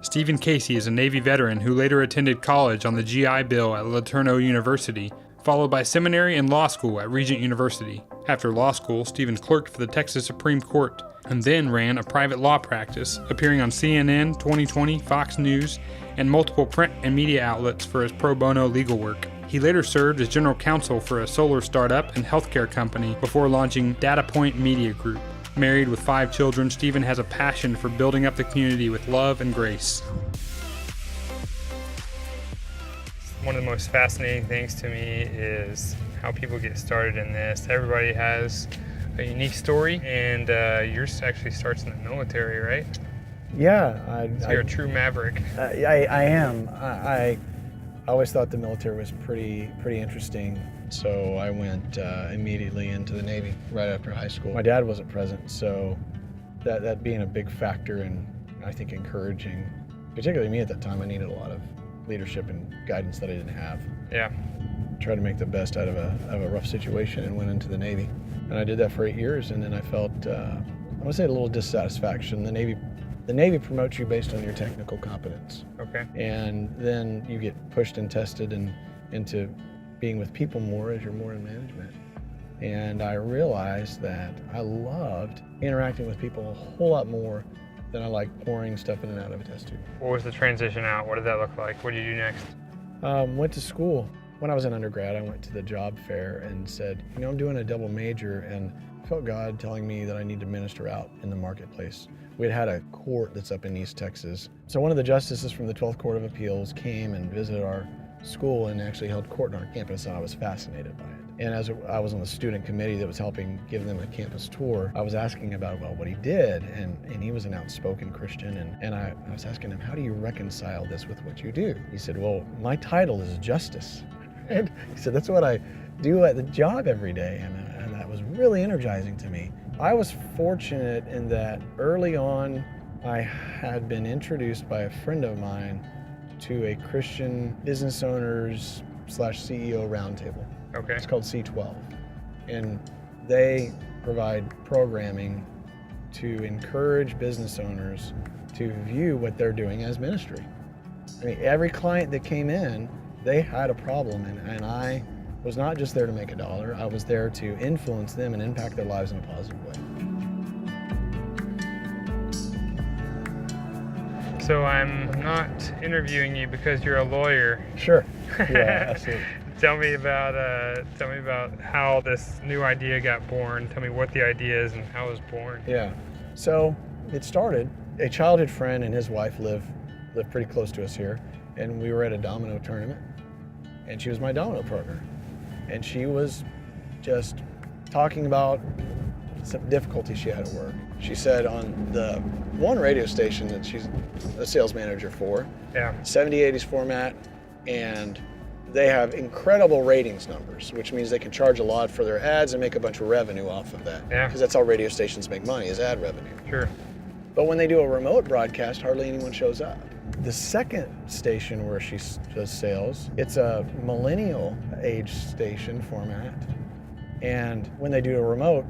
Stephen Casey is a Navy veteran who later attended college on the GI Bill at LeTourneau University, followed by seminary and law school at Regent University. After law school, Stephen clerked for the Texas Supreme Court and then ran a private law practice, appearing on CNN, 2020, Fox News, and multiple print and media outlets for his pro bono legal work. He later served as general counsel for a solar startup and healthcare company before launching DataPoint Media Group. Married with 5 children, Stephen has a passion for building up the community with love and grace. One of the most fascinating things to me is how people get started in this. Everybody has a unique story, and yours actually starts in the military, right? Yeah. So you're a true maverick. I am. I always thought the military was pretty interesting. So I went immediately into the Navy right after high school. My dad wasn't present, so that being a big factor in, I think, encouraging, particularly me at that time. I needed a lot of leadership and guidance that I didn't have. Yeah. Tried to make the best out of a rough situation and went into the Navy. And I did that for 8 years, and then I felt, I would say, a little dissatisfaction. The Navy promotes you based on your technical competence. Okay. And then you get pushed and tested into being with people more as you're more in management. And I realized that I loved interacting with people a whole lot more than I liked pouring stuff in and out of a test tube. What was the transition out? What did that look like? What did you do next? Went to school. When I was in undergrad, I went to the job fair and said, I'm doing a double major, and I felt God telling me that I need to minister out in the marketplace. We had a court that's up in East Texas. So one of the justices from the 12th Court of Appeals came and visited our school and actually held court on our campus, and I was fascinated by it. And as I was on the student committee that was helping give them a campus tour, I was asking about, what he did, and he was an outspoken Christian, and I was asking him, how do you reconcile this with what you do? He said, well, my title is justice. And he said, that's what I do at the job every day, and that was really energizing to me. I was fortunate in that early on, I had been introduced by a friend of mine to a Christian business owners / CEO roundtable. Okay. It's called C12. And they provide programming to encourage business owners to view what they're doing as ministry. I mean, every client that came in, they had a problem, and I was not just there to make a dollar. I was there to influence them and impact their lives in a positive way. So I'm not interviewing you because you're a lawyer. Sure. Yeah, absolutely. Tell me about how this new idea got born. Tell me what the idea is and how it was born. Yeah. So it started. A childhood friend and his wife live pretty close to us here, and we were at a domino tournament, and she was my domino partner, and she was just talking about some difficulties she had at work. She said on the one radio station that she's a sales manager for, 70/80s format, and they have incredible ratings numbers, which means they can charge a lot for their ads and make a bunch of revenue off of that. Yeah. Because that's how radio stations make money, is ad revenue. Sure. But when they do a remote broadcast, hardly anyone shows up. The second station where she does sales, it's a millennial age station format. And when they do a remote,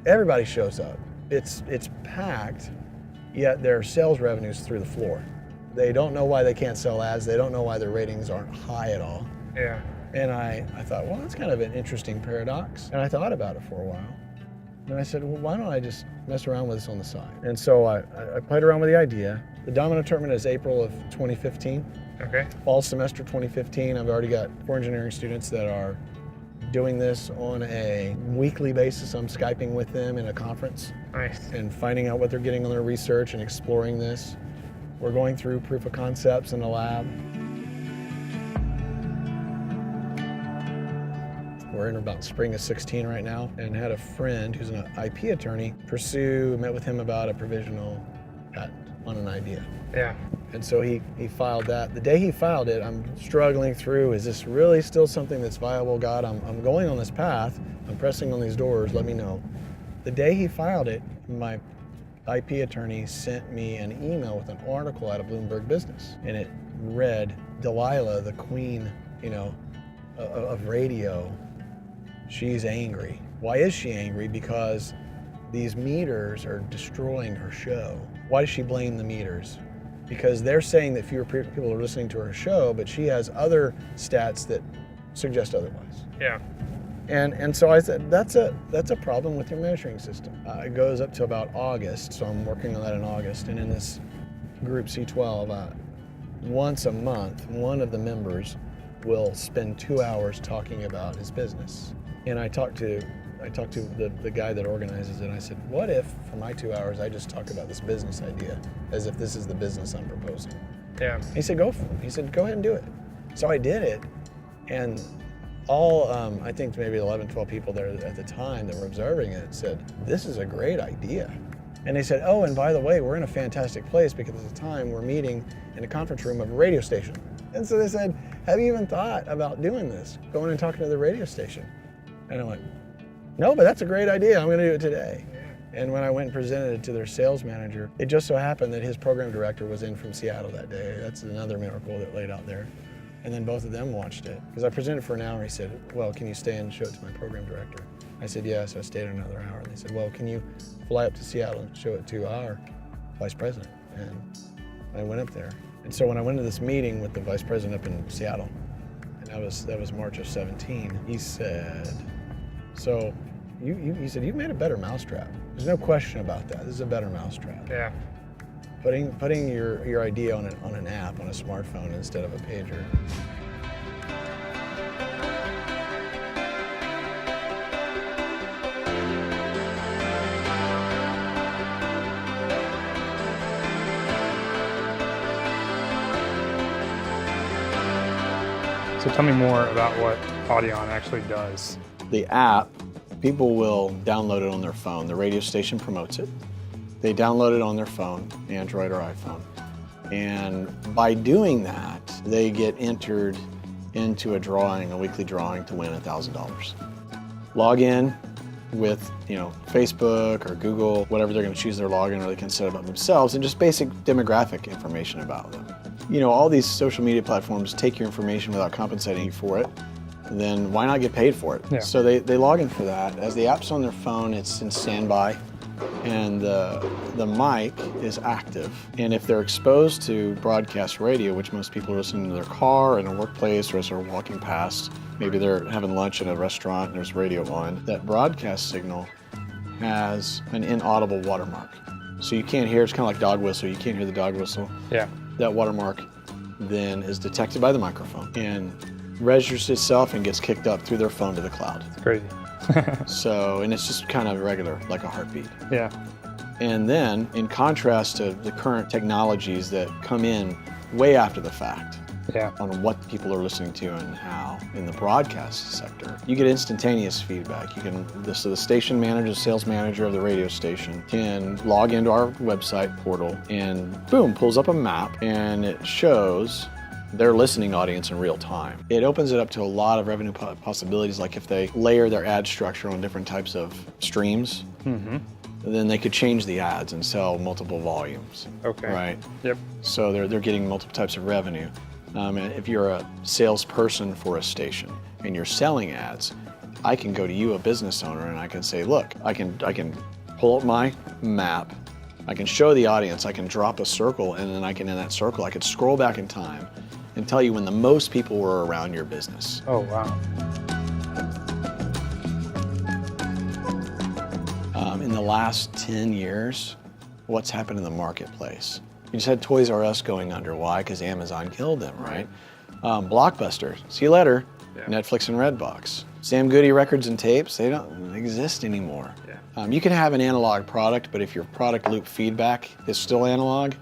everybody shows up. It's packed, yet their sales revenue's through the floor. They don't know why they can't sell ads. They don't know why their ratings aren't high at all. Yeah. And I thought, well, that's kind of an interesting paradox. And I thought about it for a while. And I said, well, why don't I just mess around with this on the side? And so I played around with the idea. The domino tournament is April of 2015. Okay. Fall semester 2015. I've already got 4 engineering students that are doing this on a weekly basis. I'm Skyping with them in a conference. Nice. And finding out what they're getting on their research and exploring this. We're going through proof of concepts in the lab. We're in about spring of 16 right now, and had a friend who's an IP attorney met with him about a provisional patent on an idea. Yeah. And so he filed that. The day he filed it, I'm struggling through, is this really still something that's viable? God, I'm going on this path. I'm pressing on these doors, let me know. The day he filed it, my IP attorney sent me an email with an article out of Bloomberg Business, and it read, Delilah, the queen, of radio, she's angry. Why is she angry? Because these meters are destroying her show. Why does she blame the meters? because they're saying that fewer people are listening to her show, but she has other stats that suggest otherwise. Yeah. And so I said, that's a problem with your measuring system. It goes up to about August, so I'm working on that in August. And in this group C12, once a month, one of the members will spend 2 hours talking about his business. And I talked to the guy that organizes it. I said, what if for my 2 hours I just talk about this business idea as if this is the business I'm proposing? Yeah. He said, go for it. He said, go ahead and do it. So I did it, and all, I think maybe 11, 12 people there at the time that were observing it said, this is a great idea. And they said, oh, and by the way, we're in a fantastic place because at the time we're meeting in a conference room of a radio station. And so they said, have you even thought about doing this, going and talking to the radio station? And I went, no, but that's a great idea. I'm going to do it today. And when I went and presented it to their sales manager, it just so happened that his program director was in from Seattle that day. That's another miracle that laid out there. And then both of them watched it. Because I presented for an hour. He said, well, can you stay and show it to my program director? I said, yes. So I stayed another hour. And they said, well, can you fly up to Seattle and show it to our vice president? And I went up there. And so when I went to this meeting with the vice president up in Seattle, and that was March of 17, he said, so he said, you've made a better mousetrap. There's no question about that. This is a better mousetrap. Yeah. Putting your idea on an app, on a smartphone instead of a pager. So tell me more about what Audion actually does. The app, people will download it on their phone. The radio station promotes it. They download it on their phone, Android or iPhone. And by doing that, they get entered into a weekly drawing to win $1,000. Log in with, Facebook or Google, whatever they're going to choose their login, or they can set it up themselves, and just basic demographic information about them. All these social media platforms take your information without compensating you for it. Then why not get paid for it? Yeah. So they log in for that. As the app's on their phone, it's in standby, and the mic is active. And if they're exposed to broadcast radio, which most people are listening to their car, in a workplace, or as they're walking past, maybe they're having lunch in a restaurant and there's radio on, that broadcast signal has an inaudible watermark. So you can't hear, it's kind of like dog whistle, you can't hear the dog whistle. Yeah. That watermark then is detected by the microphone and registers itself and gets kicked up through their phone to the cloud. It's crazy. So, and it's just kind of regular, like a heartbeat. Yeah. And then, in contrast to the current technologies that come in way after the fact, Yeah. on what people are listening to and how in the broadcast sector, you get instantaneous feedback. So the station manager, the sales manager of the radio station can log into our website portal and boom, pulls up a map and it shows their listening audience in real time. It opens it up to a lot of revenue possibilities, like if they layer their ad structure on different types of streams, then they could change the ads and sell multiple volumes. Okay. Right? Yep. So they're getting multiple types of revenue. And if you're a salesperson for a station and you're selling ads, I can go to you, a business owner, and I can say, look, I can pull up my map, I can show the audience, I can drop a circle, and then in that circle, I could scroll back in time and tell you when the most people were around your business. Oh, wow. In the last 10 years, what's happened in the marketplace? You just had Toys R Us going under. Why? Because Amazon killed them, right? Blockbuster, see you later. Yeah. Netflix and Redbox. Sam Goody records and tapes, they don't exist anymore. Yeah. You can have an analog product, but if your product loop feedback is still analog,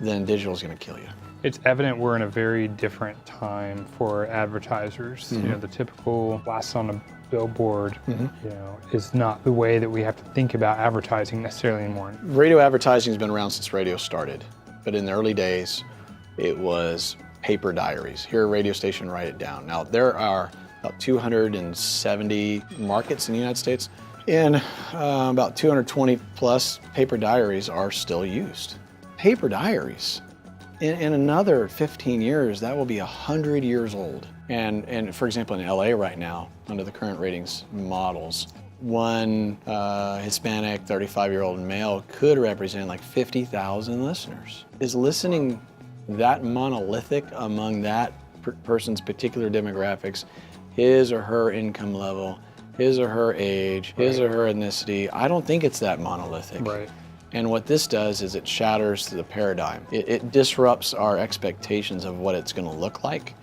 then digital is going to kill you. It's evident we're in a very different time for advertisers. The typical glass on a billboard, is not the way that we have to think about advertising necessarily anymore. Radio advertising has been around since radio started, but in the early days, it was paper diaries. Here, a radio station, write it down. Now, there are about 270 markets in the United States, and about 220 plus paper diaries are still used. Paper diaries. In another 15 years, that will be 100 years old. And for example, in LA right now, under the current ratings models, one Hispanic 35-year-old male could represent like 50,000 listeners. Is listening that monolithic among that person's particular demographics, his or her income level, his or her age, his or her ethnicity? I don't think it's that monolithic. Right. And what this does is it shatters the paradigm. It disrupts our expectations of what it's going to look like,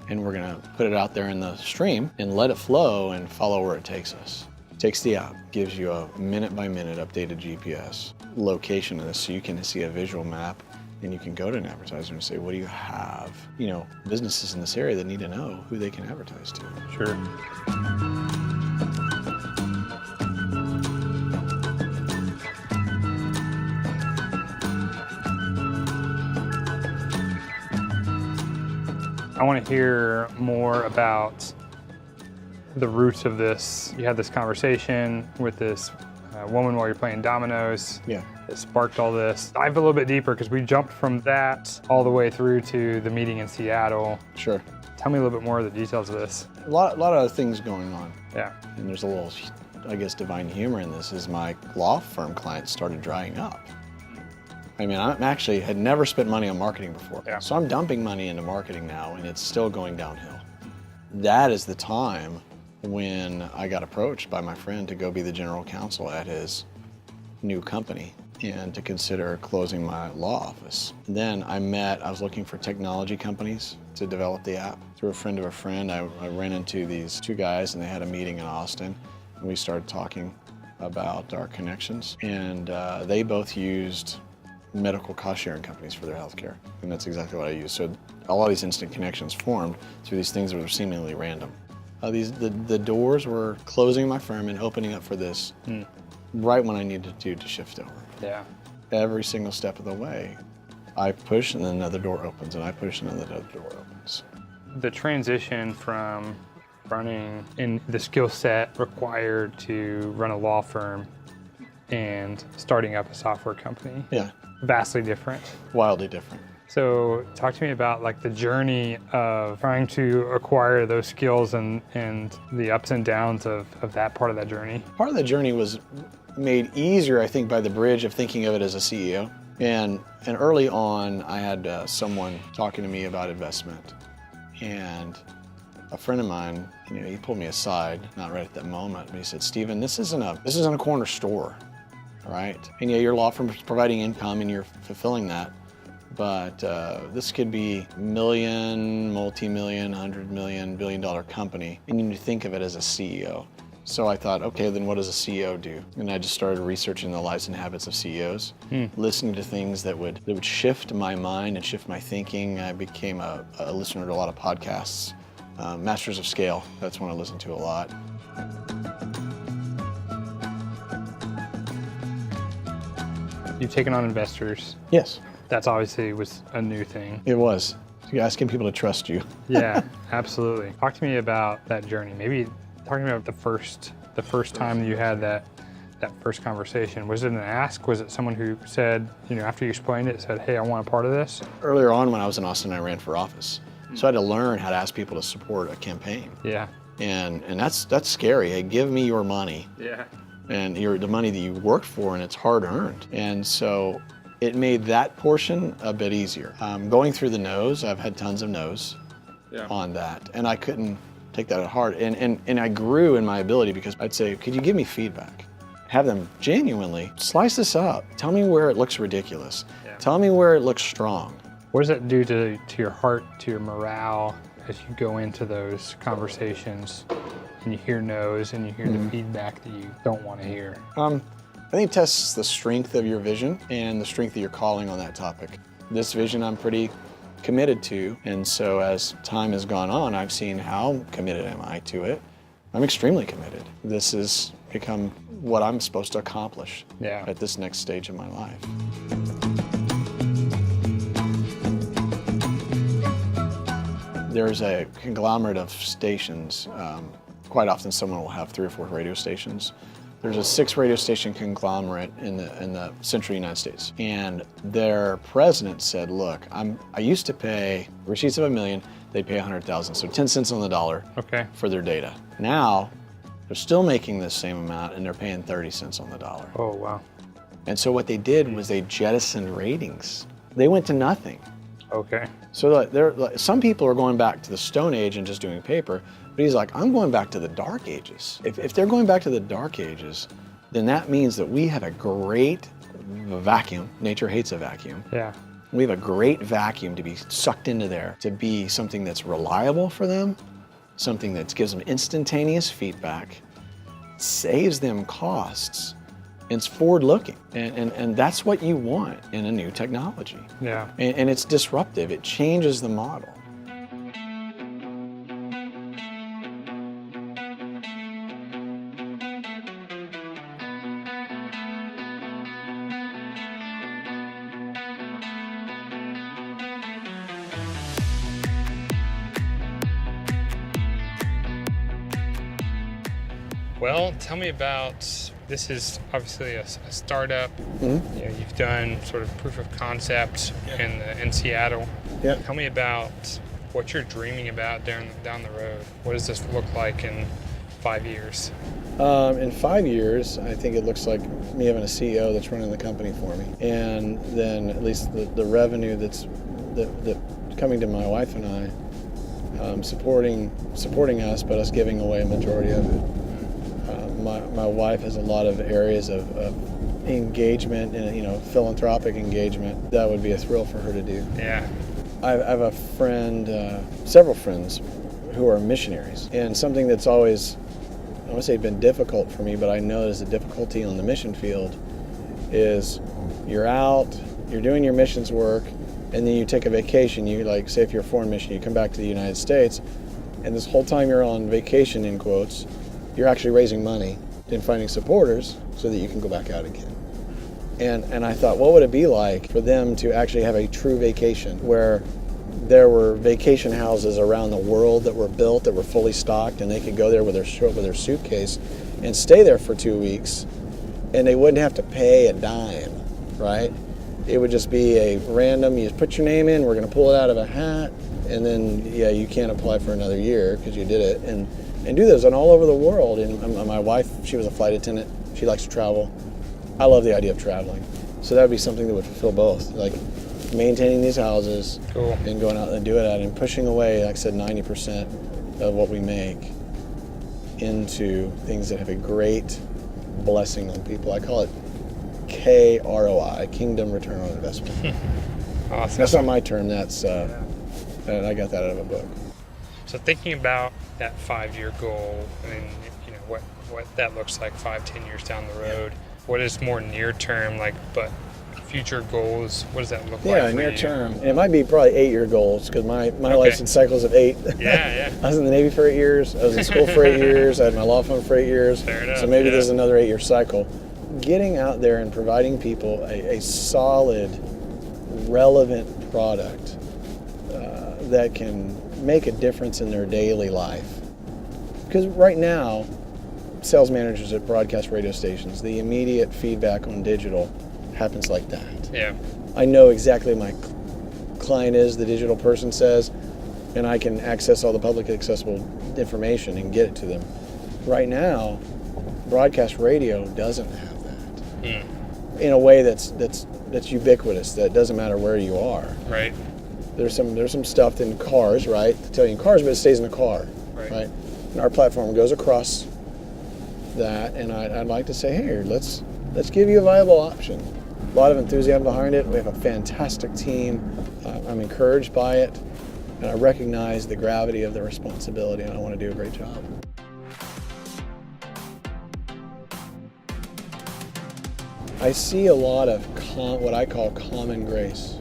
and we're going to put it out there in the stream and let it flow and follow where it takes us. Takes the app, gives you a minute-by-minute updated GPS location of this, so you can see a visual map, and you can go to an advertiser and say, what do you have? You know, businesses in this area that need to know who they can advertise to. Sure. I want to hear more about the roots of this. You had this conversation with this woman while you're playing dominoes. Yeah. It sparked all this. Dive a little bit deeper, because we jumped from that all the way through to the meeting in Seattle. Sure. Tell me a little bit more of the details of this. A lot of other things going on. Yeah. And there's a little, I guess, divine humor in this, is my law firm clients started drying up. I mean, I actually had never spent money on marketing before. Yeah. So I'm dumping money into marketing now, and it's still going downhill. That is the time when I got approached by my friend to go be the general counsel at his new company and to consider closing my law office. Then I was looking for technology companies to develop the app. Through a friend of a friend, I ran into these two guys, and they had a meeting in Austin, and we started talking about our connections. And they both used medical cost sharing companies for their healthcare, and that's exactly what I use. So a lot of these instant connections formed through these things that were seemingly random. The doors were closing my firm and opening up for this right when I needed to shift over. Yeah. Every single step of the way, I push and then another door opens, and I push and then another door opens. The transition from running in the skill set required to run a law firm and starting up a software company. Yeah. Vastly different. Wildly different. So talk to me about like the journey of trying to acquire those skills and the ups and downs of that part of that journey. Part of the journey was made easier, I think, by the bridge of thinking of it as a CEO. And early on, I had someone talking to me about investment. And a friend of mine, he pulled me aside, not right at that moment, but he said, Stephen, this isn't a corner store, right? And yeah, your law firm is providing income and you're fulfilling that. But this could be million, multi-million, $100 million, billion-dollar company, and you need to think of it as a CEO. So I thought, okay, then what does a CEO do? And I just started researching the lives and habits of CEOs, listening to things that would shift my mind and shift my thinking. I became a listener to a lot of podcasts. Masters of Scale, that's one I listen to a lot. You've taken on investors. Yes. That's obviously was a new thing. It was. You're asking people to trust you. Yeah, absolutely. Talk to me about that journey. Maybe talk to me about the first time that you had that first conversation. Was it an ask? Was it someone who said, after you explained it, said, hey, I want a part of this? Earlier on when I was in Austin, I ran for office. So I had to learn how to ask people to support a campaign. Yeah. And that's scary. Hey, give me your money. Yeah. And the money that you worked for, and it's hard earned. And so it made that portion a bit easier. Going through the no's, I've had tons of no's on that, and I couldn't take that at heart. And I grew in my ability, because I'd say, could you give me feedback? Have them genuinely slice this up. Tell me where it looks ridiculous. Yeah. Tell me where it looks strong. What does that do to your heart, to your morale, as you go into those conversations and you hear no's and you hear the feedback that you don't want to hear? I think it tests the strength of your vision and the strength of your calling on that topic. This vision I'm pretty committed to, and so as time has gone on, I've seen how committed am I to it. I'm extremely committed. This has become what I'm supposed to accomplish at this next stage of my life. There's a conglomerate of stations. Quite often someone will have 3 or 4 radio stations. There's a 6 radio station conglomerate in the central United States. And their president said, look, I used to pay receipts of $1 million, they'd pay $100,000, so 10 cents on the dollar for their data. Now, They're still making the same amount and they're paying 30 cents on the dollar. Oh, wow. And so what they did was they jettisoned ratings. They went to nothing. Okay. So some people are going back to the Stone Age and just doing paper, but he's like, I'm going back to the Dark Ages. If they're going back to the Dark Ages, then that means that we have a great vacuum. Nature hates a vacuum. Yeah. We have a great vacuum to be sucked into there, to be something that's reliable for them, something that gives them instantaneous feedback, saves them costs, and it's forward-looking. And that's what you want in a new technology. Yeah. And it's disruptive. It changes the model. Well, tell me about, this is obviously a startup. Mm-hmm. You know, you've done sort of proof of concept in Seattle. Yeah. Tell me about what you're dreaming about down the road. What does this look like in 5 years? In 5 years, I think it looks like me having a CEO that's running the company for me. And then at least the revenue that's coming to my wife and I, supporting us, but us giving away a majority of it. My wife has a lot of areas of engagement and philanthropic engagement. That would be a thrill for her to do. Yeah. I have a friend, several friends who are missionaries, and something that's always, I won't say been difficult for me, but I know there's a difficulty on the mission field, is you're out, you're doing your missions work, and then you take a vacation. You, like, say if you're a foreign mission, you come back to the United States, and this whole time you're on vacation, in quotes, you're actually raising money and finding supporters so that you can go back out again. And I thought, what would it be like for them to actually have a true vacation, where there were vacation houses around the world that were built, that were fully stocked, and they could go there with their suitcase and stay there for 2 weeks, and they wouldn't have to pay a dime, right? It would just be a random, you put your name in, we're gonna pull it out of a hat, and then, yeah, you can't apply for another year because you did it, and do those on all over the world. And my wife, she was a flight attendant. She likes to travel. I love the idea of traveling. So that would be something that would fulfill both, like maintaining these houses, cool, and going out and do it and pushing away, like I said, 90% of what we make into things that have a great blessing on people. I call it KROI, Kingdom Return on Investment. Awesome. That's not my term. That's I got that out of a book. So thinking about that 5-year goal, and what that looks like 5-10 years down the road, what is more near term, but future goals, what does that look like for Yeah, near you? term. And it might be probably 8-year goals, because my license cycles of 8. Yeah. I was in the Navy for 8 years. I was in school for 8 years. I had my law firm for 8 years. Fair enough, So maybe yeah. there's another 8-year cycle. Getting out there and providing people a solid, relevant product that can make a difference in their daily life. Because right now, sales managers at broadcast radio stations, the immediate feedback on digital happens like that. Yeah. I know exactly who my client is, the digital person says, and I can access all the publicly accessible information and get it to them. Right now, broadcast radio doesn't have that in a way that's ubiquitous, that doesn't matter where you are. Right. There's some stuff in cars, right? To tell you in cars, but it stays in the car, right? And our platform goes across that, and I'd like to say, hey, let's give you a viable option. A lot of enthusiasm behind it. We have a fantastic team. I'm encouraged by it, and I recognize the gravity of the responsibility, and I want to do a great job. I see a lot of what I call common grace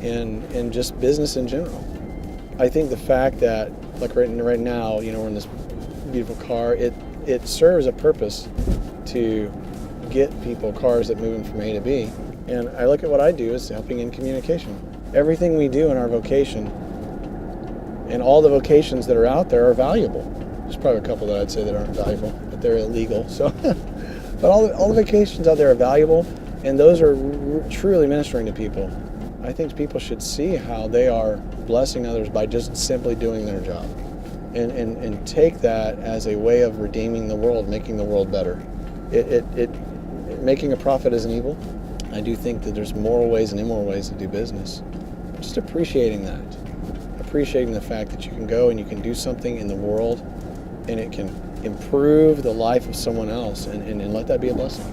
in just business in general. I think the fact that, like right now, we're in this beautiful car, it serves a purpose to get people cars that move them from A to B. And I look at what I do as helping in communication. Everything we do in our vocation, and all the vocations that are out there, are valuable. There's probably a couple that I'd say that aren't valuable, but they're illegal. So, but all the vocations out there are valuable, and those are truly ministering to people. I think people should see how they are blessing others by just simply doing their job. and take that as a way of redeeming the world, making the world better. Making a profit isn't evil. I do think that there's moral ways and immoral ways to do business. Just appreciating that. Appreciating the fact that you can go and you can do something in the world and it can improve the life of someone else, and let that be a blessing.